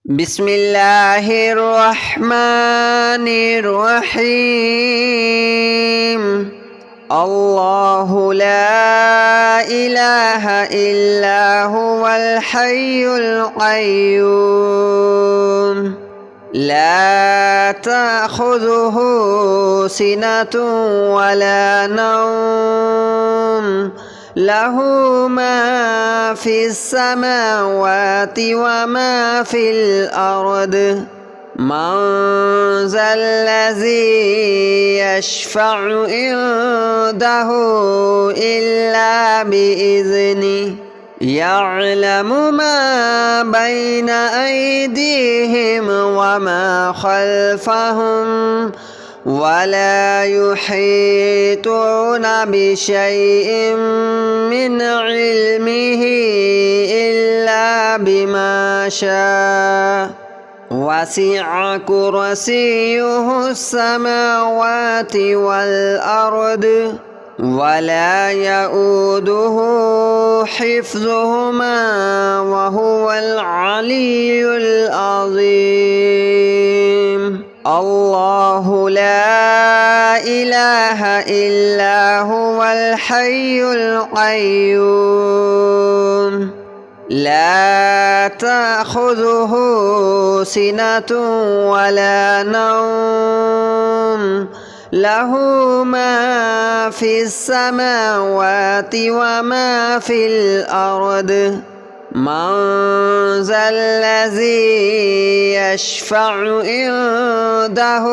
بسم الله الرحمن الرحيم. الله لا إله إلا هو الحي القيوم لا تأخذه سنة ولا نوم له ما في السماوات وما في الأرض من ذا الذي يشفع عنده إلا بإذنه يعلم ما بين أيديهم وما خلفهم ولا يحيطون بشيء من علمه إلا بما شاء وسع كرسيه السماوات والأرض ولا يؤوده حفظهما وهو العلي العظيم. الله لا إله إلا هو الحي القيوم لا تأخذه سنة ولا نوم له ما في السماوات وما في الأرض من ذا الذي يشفع عنده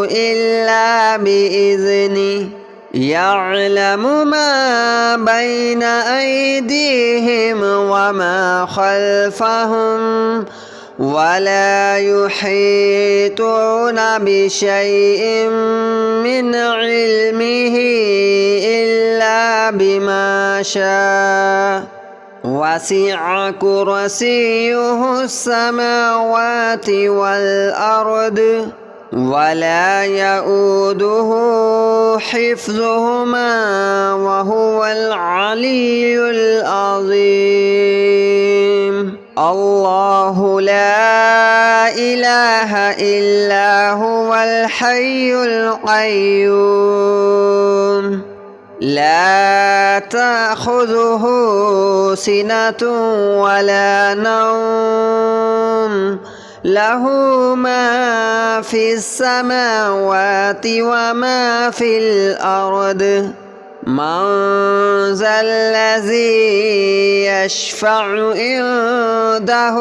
إلا بإذنه يعلم ما بين أيديهم وما خلفهم ولا يحيطون بشيء من علمه إلا بما شاء وسع كرسيه السماوات والأرض ولا يؤوده حفظهما وهو العلي العظيم. الله لا إله إلا هو الحي القيوم لا تأخذه سنة ولا نوم له ما في السماوات وما في الأرض من ذا الذي يشفع عنده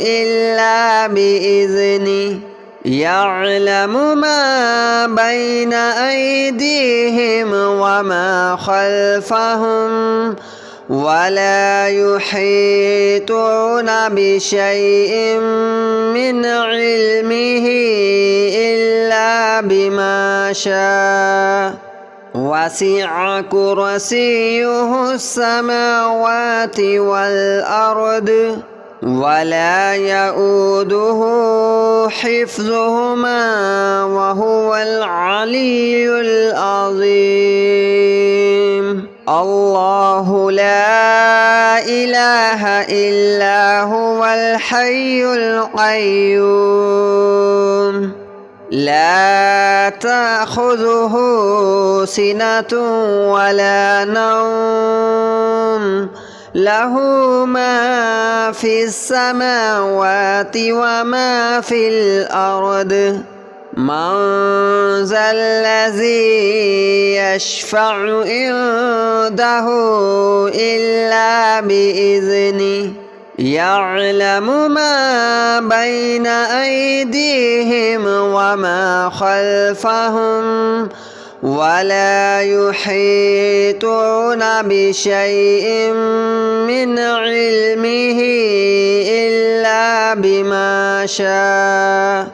إلا بإذنه يعلم ما بين أيديهم وما خلفهم ولا يحيطون بشيء من علمه إلا بما شاء وسع كرسيه السماوات والأرض ولا يؤوده حفظهما وهو العلي العظيم. الله لا إله إلا هو الحي القيوم لا تأخذه سنة ولا نوم له ما في السماوات وما في الأرض من ذا الذي يشفع عنده إلا بإذنه يعلم ما بين أيديهم وما خلفهم ولا يحيطون بشيء من علمه إلا بما شاء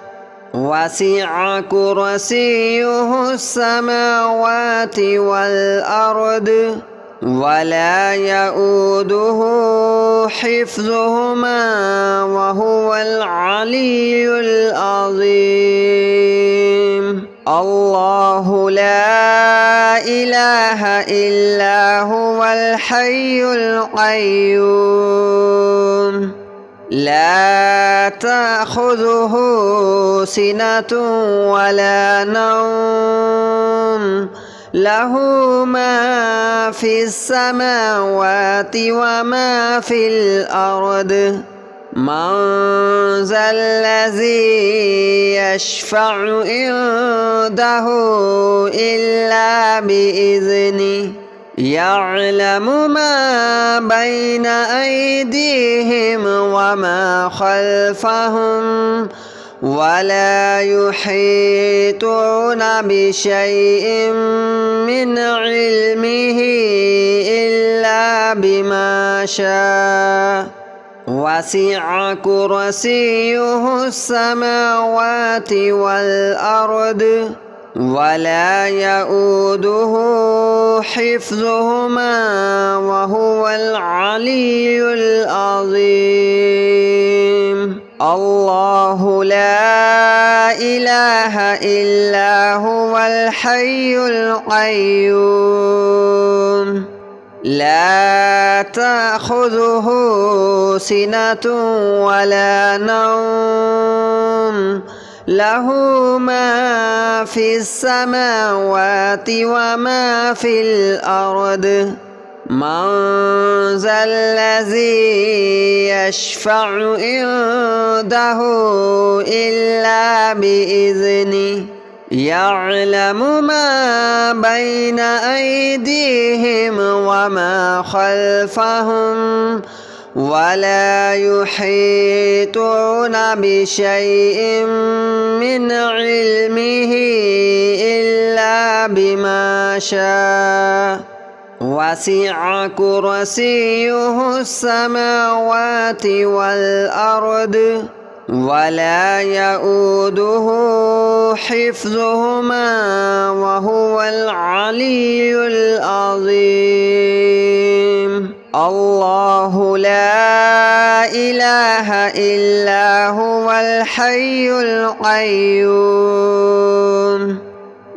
وسع كرسيه السماوات والأرض ولا يؤوده حفظهما وهو العلي العظيم. الله لا إله إلا هو الحي القيوم لا تأخذه سنة ولا نوم له ما في السماوات وما في الأرض من ذا الذي يشفع عنده إلا بإذنه يعلم ما بين أيديهم وما خلفهم ولا يحيطون بشيء من علمه إلا بما شاء وسع كرسيه السماوات والأرض ولا يؤوده حفظهما وهو العلي العظيم الله لا إله إلا هو الحي القيوم لا تأخذه سنة ولا نوم له ما في السماوات وما في الأرض من ذا الذي يشفع عنده إلا بإذنه يعلم ما بين أيديهم وما خلفهم ولا يحيطون بشيء من علمه إلا بما شاء وسع كرسيه السماوات والأرض ولا يؤوده حفظهما وهو العلي العظيم الله لا إله إلا هو الحي القيوم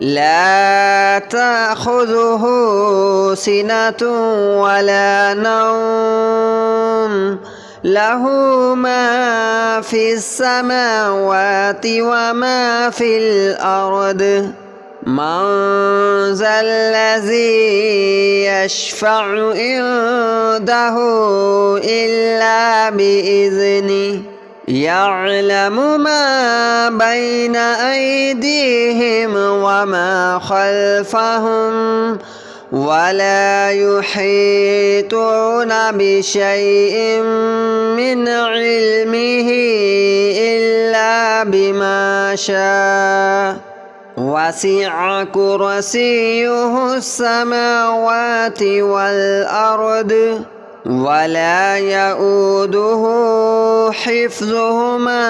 لا تأخذه سنة ولا نوم له ما في السماوات وما في الأرض من ذا الذي يشفع عنده إلا بإذنه يعلم ما بين أيديهم وما خلفهم ولا يحيطون بشيء من علمه إلا بما شاء وسع كرسيه السماوات والأرض ولا يؤوده حفظهما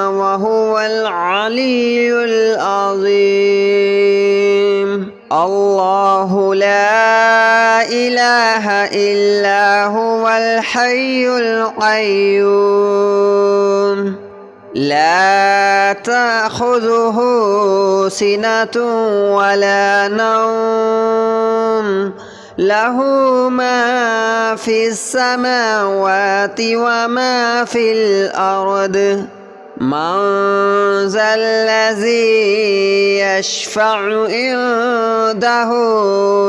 وهو العلي العظيم الله لا إله إلا هو الحي القيوم لا تأخذه سنة ولا نوم له ما في السماوات وما في الأرض من ذا الذي يشفع عنده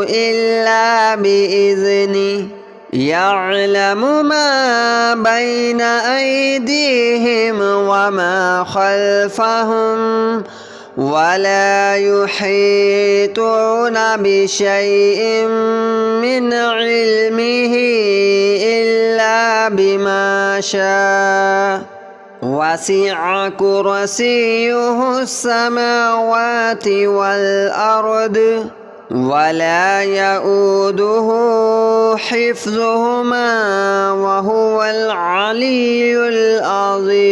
إلا بإذنه يعلم ما بين أيديهم وما خلفهم ولا يحيطون بشيء من علمه إلا بما شاء وسع كرسيه السماوات والأرض ولا يؤوده حفظهما وهو العلي العظيم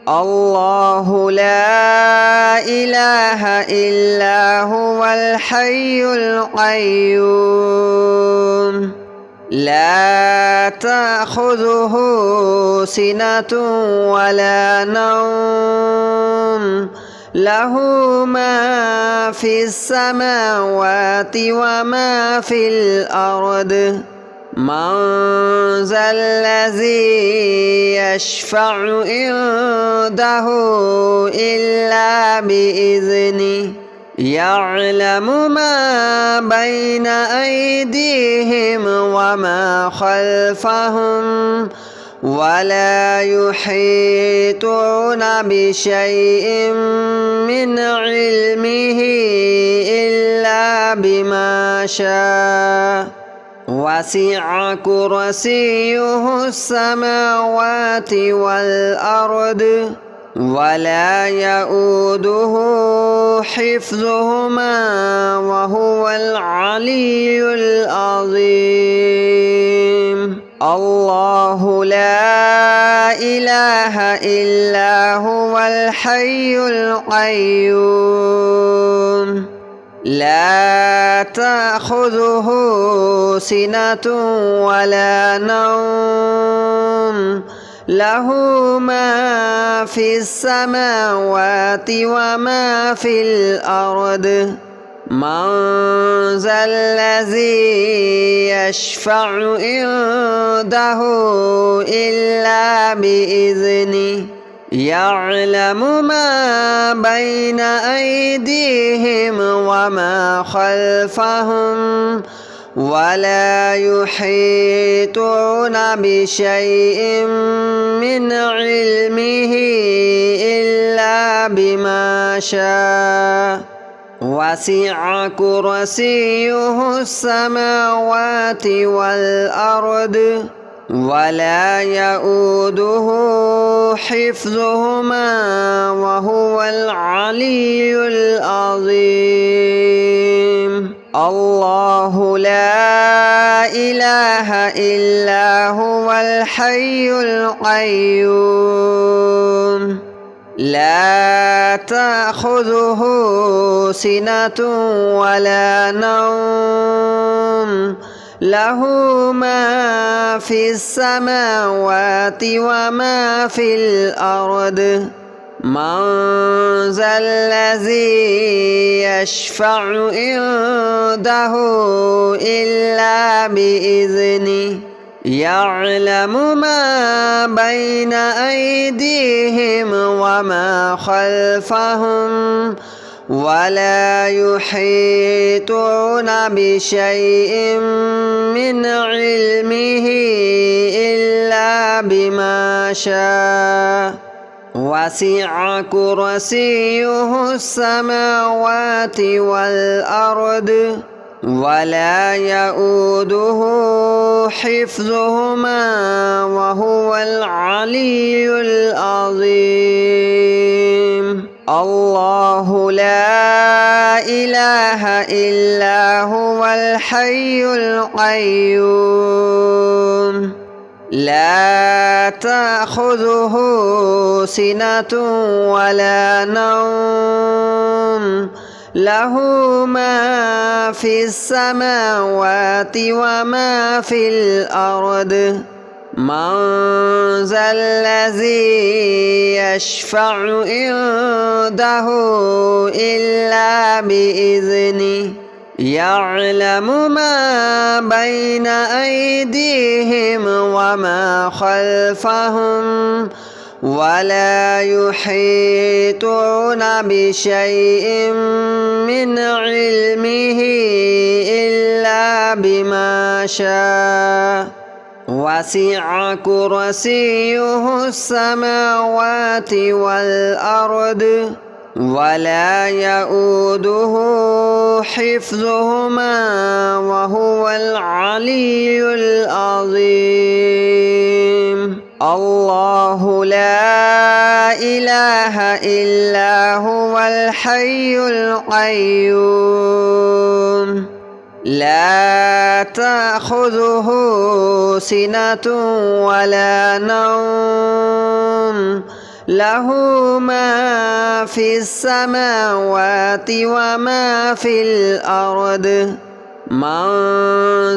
الله لا إله إلا هو الحي القيوم لا تأخذه سنة ولا نوم له ما في السماوات وما في الأرض من ذا الذي يشفع عنده إلا بإذنه يعلم ما بين أيديهم وما خلفهم ولا يحيطون بشيء من علمه إلا بما شاء وسع كرسيه السماوات والأرض ولا يؤوده حفظهما وهو العلي العظيم. الله لا إله إلا هو الحي القيوم لا تأخذه سنة ولا نوم له ما في السماوات وما في الأرض من ذا الذي يشفع عنده إلا بإذنه يعلم ما بين أيديهم وما خلفهم ولا يحيطون بشيء من علمه إلا بما شاء وسع كرسيه السماوات والأرض ولا يؤوده حفظهما وهو العلي العظيم. الله لا إله إلا هو الحي القيوم لا تأخذه سنة ولا نوم له ما في السماوات وما في الأرض من ذا الذي يشفع عنده إلا بإذنه يعلم ما بين أيديهم وما خلفهم ولا يحيطون بشيء من علمه إلا بما شاء وسع كرسيه السماوات والأرض ولا يؤوده حفظهما وهو العلي العظيم. الله لا إله إلا هو الحي القيوم لا تأخذه سنة ولا نوم له ما في السماوات وما في الأرض من ذا الذي يشفع عنده إلا بإذنه يعلم ما بين أيديهم وما خلفهم ولا يحيطون بشيء من علمه إلا بما شاء وسع كرسيه السماوات والأرض ولا يؤوده حفظهما وهو العلي العظيم. الله لا إله إلا هو الحي القيوم لا تأخذه سنة ولا نوم له ما في السماوات وما في الأرض من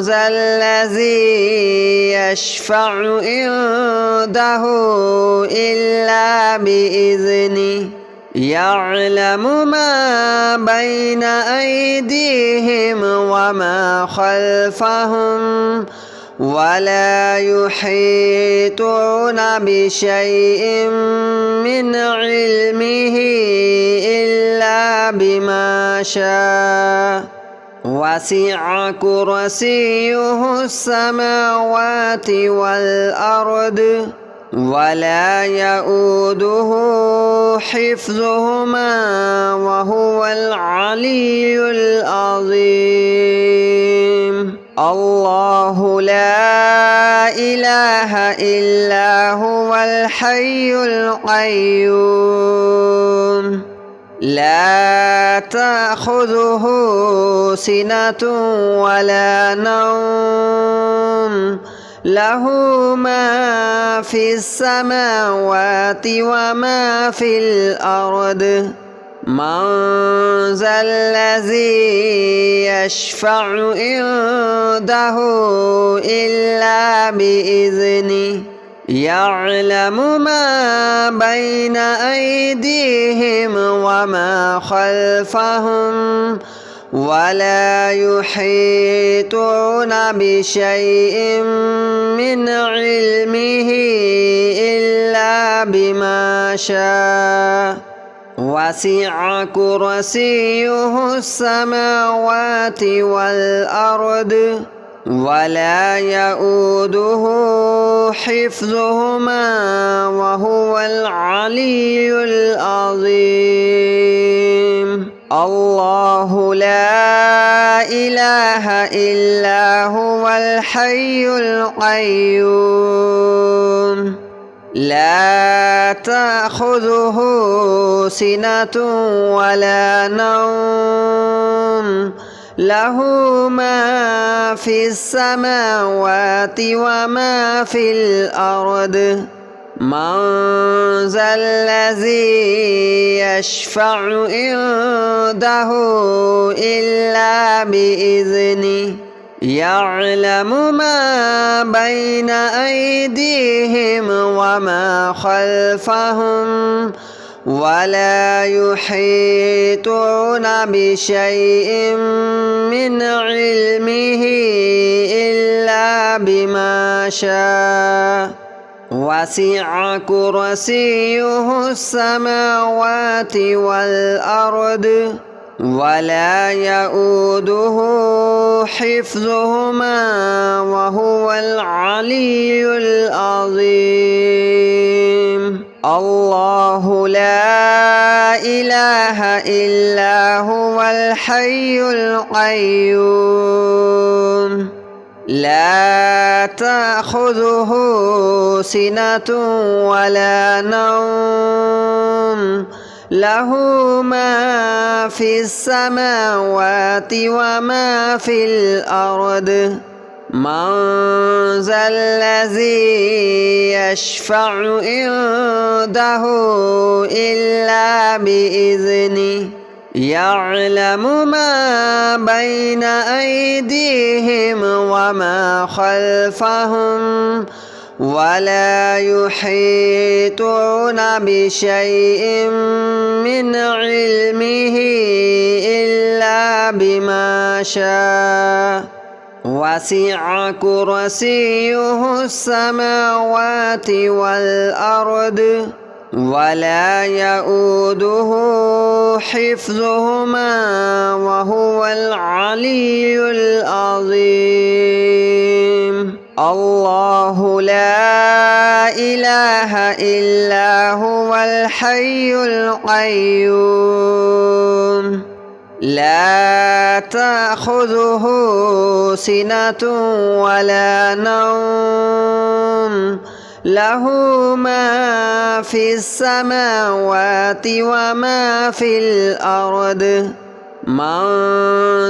ذا الذي يشفع عنده إلا بإذنه يعلم ما بين أيديهم وما خلفهم ولا يحيطون بشيء من علمه إلا بما شاء وسع كرسيه السماوات والأرض ولا يؤوده حفظهما وهو العلي العظيم الله لا إله إلا هو الحي القيوم لا تأخذه سنة ولا نوم له ما في السماوات وما في الأرض من ذا الذي يشفع عنده إلا بإذنه يعلم ما بين أيديهم وما خلفهم ولا يحيطون بشيء من علمه إلا بما شاء وسع كرسيه السماوات والأرض ولا يؤوده حفظهما وهو العلي العظيم الله لا إله إلا هو الحي القيوم لا تأخذه سنة ولا نوم له ما في السماوات وما في الأرض من ذا الذي يشفع عنده إلا بإذنه يعلم ما بين أيديهم وما خلفهم ولا يحيطون بشيء من علمه إلا بما شاء وسع كرسيه السماوات والأرض ولا يؤوده حفظهما وهو العلي العظيم الله لا إله إلا هو الحي القيوم لا تأخذه سنة ولا نوم له ما في السماوات وما في الأرض من ذا الذي يشفع عنده إلا بإذنه يعلم ما بين أيديهم وما خلفهم ولا يحيطون بشيء من علمه إلا بما شاء وسع كرسيه السماوات والأرض ولا يؤوده حفظهما وهو العلي العظيم الله لا إله إلا هو الحي القيوم لا تأخذه سنة ولا نوم له ما في السماوات وما في الأرض من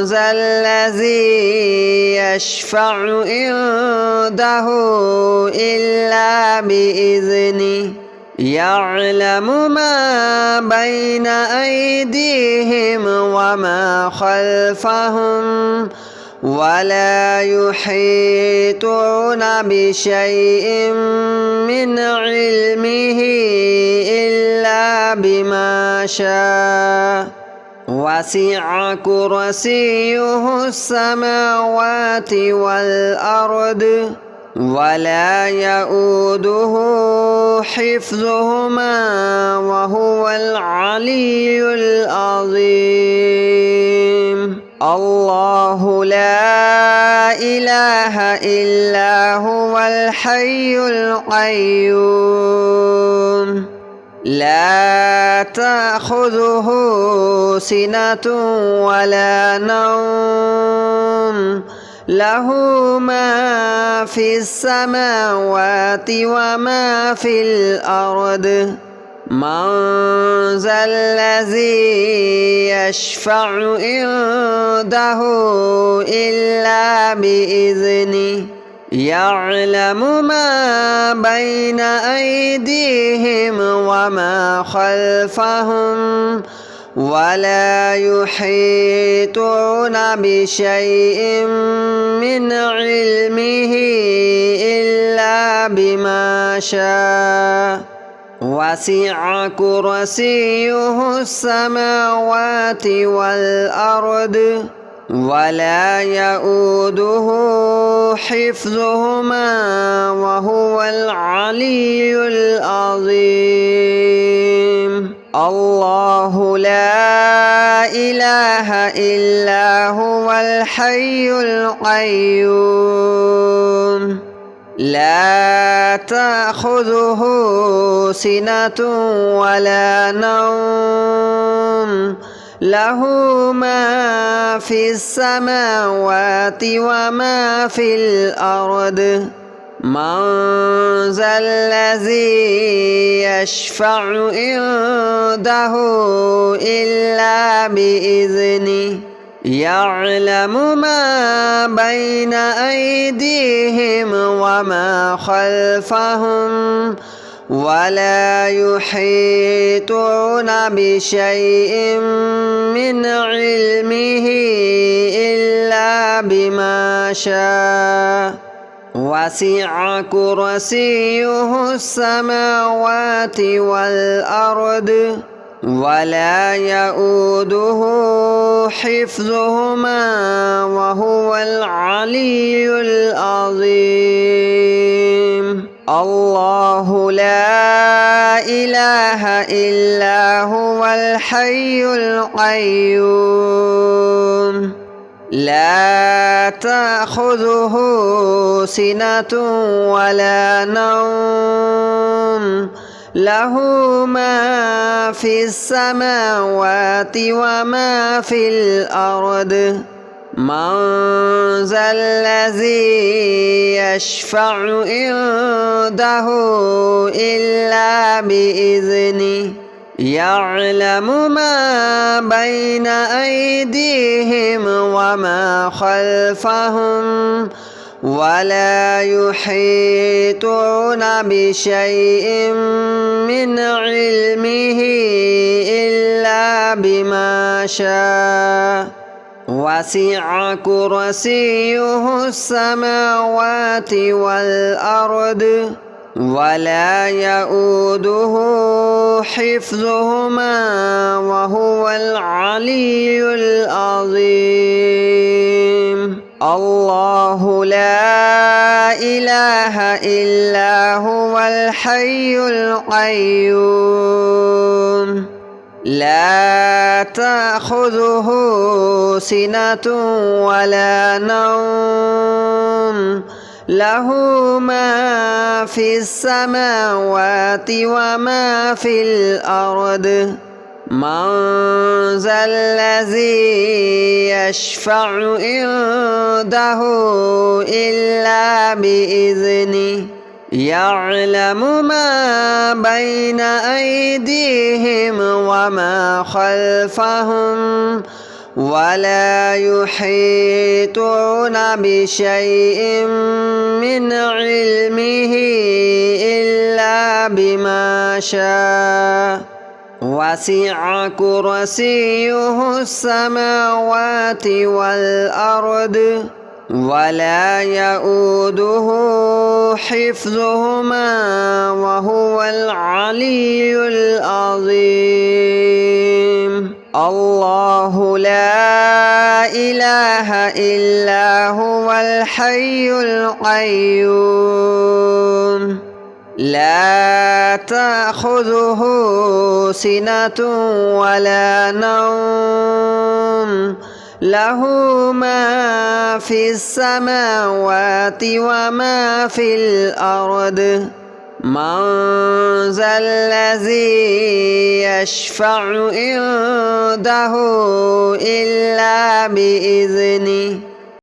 ذا الذي يشفع عنده إلا بإذنه يعلم ما بين أيديهم وما خلفهم ولا يحيطون بشيء من علمه إلا بما شاء وسع كرسيه السماوات والأرض ولا يؤوده حفظهما وهو العلي العظيم الله لا إله إلا هو الحي القيوم لا تأخذه سنة ولا نوم له ما في السماوات وما في الأرض من ذا الذي يشفع عنده إلا بإذنه يعلم ما بين أيديهم وما خلفهم ولا يحيطون بشيء من علمه إلا بما شاء وسع كرسيه السماوات والأرض ولا يؤوده حفظهما وهو العلي العظيم الله لا إله إلا هو الحي القيوم لا تأخذه سنة ولا نوم له ما في السماوات وما في الأرض من ذا الذي يشفع عنده إلا بإذنه يعلم ما بين أيديهم وما خلفهم ولا يحيطون بشيء من علمه إلا بما شاء وسع كرسيه السماوات والأرض ولا يؤوده حفظهما وهو العلي العظيم الله لا إله إلا هو الحي القيوم لا تأخذه سنة ولا نوم له ما في السماوات وما في الأرض من ذا الذي يشفع عنده إلا بإذنه يعلم ما بين أيديهم وما خلفهم ولا يحيطون بشيء من علمه إلا بما شاء وسع كرسيه السماوات والأرض ولا يؤوده حفظهما وهو العلي العظيم الله لا إله إلا هو الحي القيوم لا تأخذه سنة ولا نوم له ما في السماوات وما في الأرض من ذا الذي يشفع عنده إلا بإذنه يعلم ما بين أيديهم وما خلفهم ولا يحيطون بشيء من علمه إلا بما شاء وسع كرسيه السماوات والأرض ولا يؤوده حفظهما وهو العلي العظيم الله لا إله إلا هو الحي القيوم لا تأخذه سنة ولا نوم له ما في السماوات وما في الأرض من ذا الذي يشفع عنده إلا بإذنه